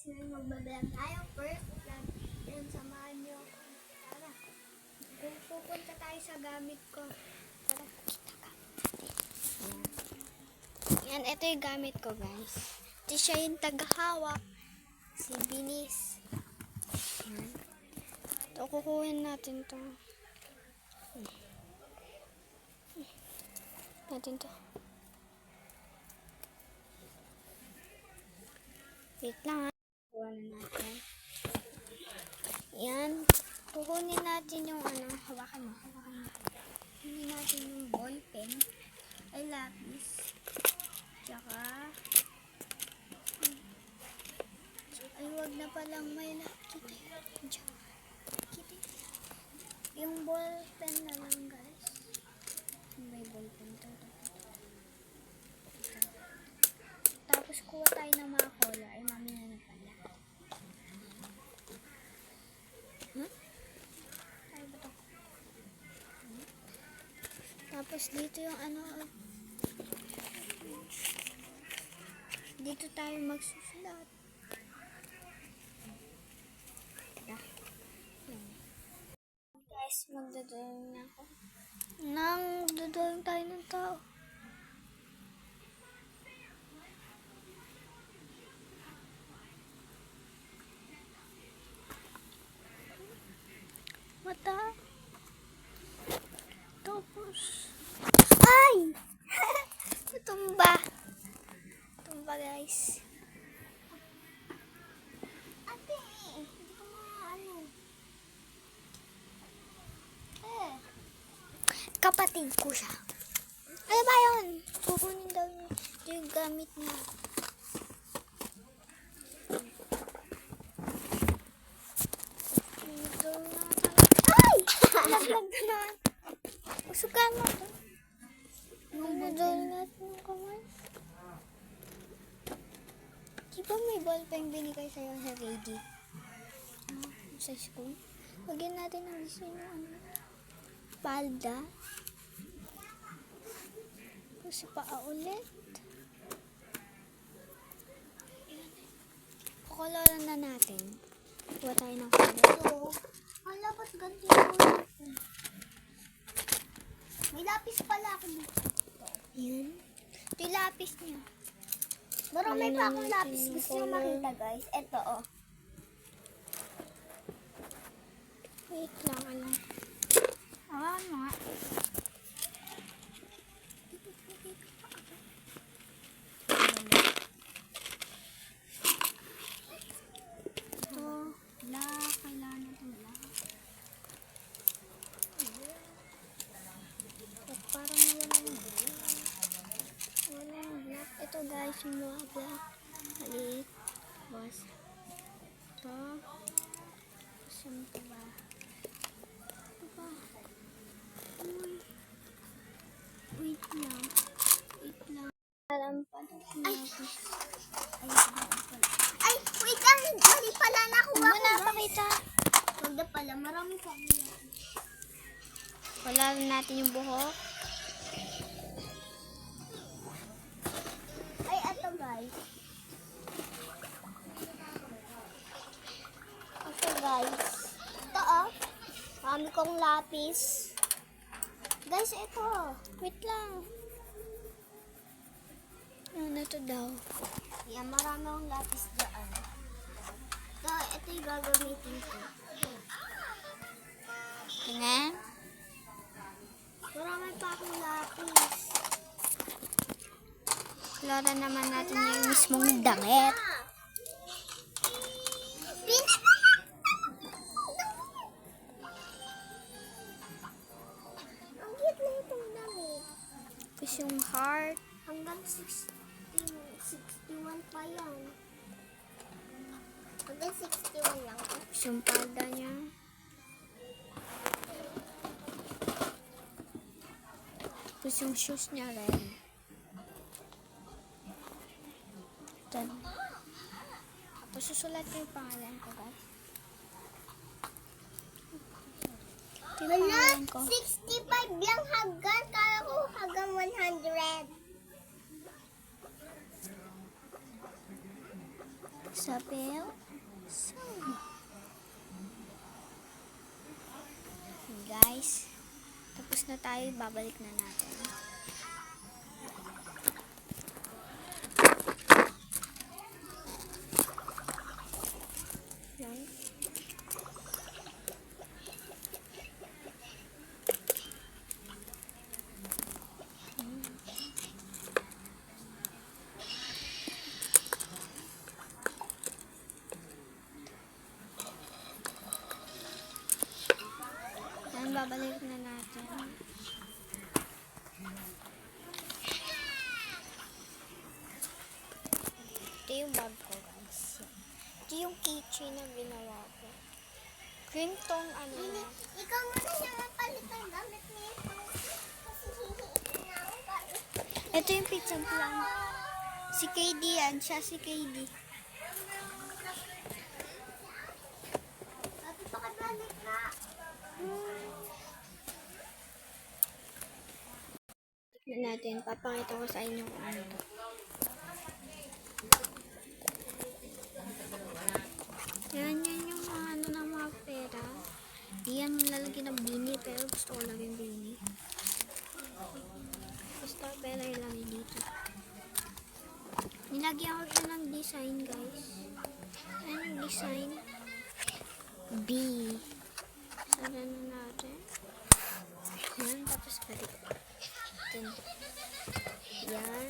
Ngayon magbablog tayo. First vlog. Yan, samahan nyo. Tara. Pupunta tayo sa gamit ko. Tara. Yan, ito yung gamit ko, guys. Ito siya yung tagahawak. Si Binis. Yan. Ito, kukuhin natin to. Natin to. Wait lang, ha. Kuha na natin. Yan. Kukunin natin yung hawakan mo. Kukunin natin yung ball pen. Ay, lapis. Tsaka, ay, wag na palang may lapis. Yung ball pen na lang, guys. May ball pen to. Tapos kuha tayo ng mga color. Ay, mami na pala. Ay, ba ito? Tapos dito yung dito tayo magsusulat. Guys, magdodrawing na ako. Magdodrawing tayo ng tao. Mata. Tapos. Ay! Tumba. Tumba, guys. Ate, hindi ko kapatid ko siya. Ano ba yun? Kukunin daw niya yung gamit niya. Ay! Laglag na naman. Usugan mo ito. Nagdodol natin ng kamay. Di ba may ballpen binigay sa'yo sa ready? Sa school? Lagyan natin ang design palda. Kasi paa ulit. Kukoloran na natin. Kuha tayo ng color. Hala, ba't ganti yung may lapis pala ako dito. Yun. Ito yung lapis niya. Marami pa akong lapis. Gusto nyo makita, guys? Ito, oh. Wait lang, ano nga? Ito, guys, yung mga black. Maliit. Bas. Ito. Saan ito ba? Ito ba? Uy. Wait lang. Parang pa doon. Ay, wait lang. Mali pala nakuha ko. Wala pa kita. Wala pala. Marami pa. Wala natin yung buhok. Okay, guys. Ito, oh. Marami kong lapis. Guys, ito. Wait lang. Ano ito daw? Yan, marami akong lapis dyan. Ito yung gagamitin ko. Tingnan. Marami pa akong lapis. Loran naman natin yung mismong damit. Ang cute na itong damit. Tapos yung heart. Hanggang 61 pa yan. Hanggang 61 lang. Tapos yung palda niya. Tapos yung shoes niya rin. Tapos susulat ko yung pangalan ko, guys. Wala, 65 lang hanggang. Kala ko hanggang 100. Sapel. Sama. Guys, tapos na tayo. Babalik na natin. Yan. Yan, babalik na natin. Ito yung bag ko, guys. Ito yung keychain na ginawa ko. Green tong ano na. Ikaw muna siya mapalit ang gamit niya. Kasi hihiitin na ako para. Ito yung pizza plan. Si KD yan. Siya si KD. Sabi pa kabalik na. Tignan natin. Papakita ko sa inyo kung ano to. Yan yung mga ano ng mga pera. Di yan lalagyan ng bini, pero gusto ko lagyan bini. Basta pera ilagay dito. Nilagyan ko siya ng design, guys. Ano yung design? B. Sana na natin. Yan, tapos balik. Yan.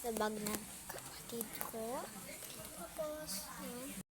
Sa bag ng kapatid ko. Tapos, yan.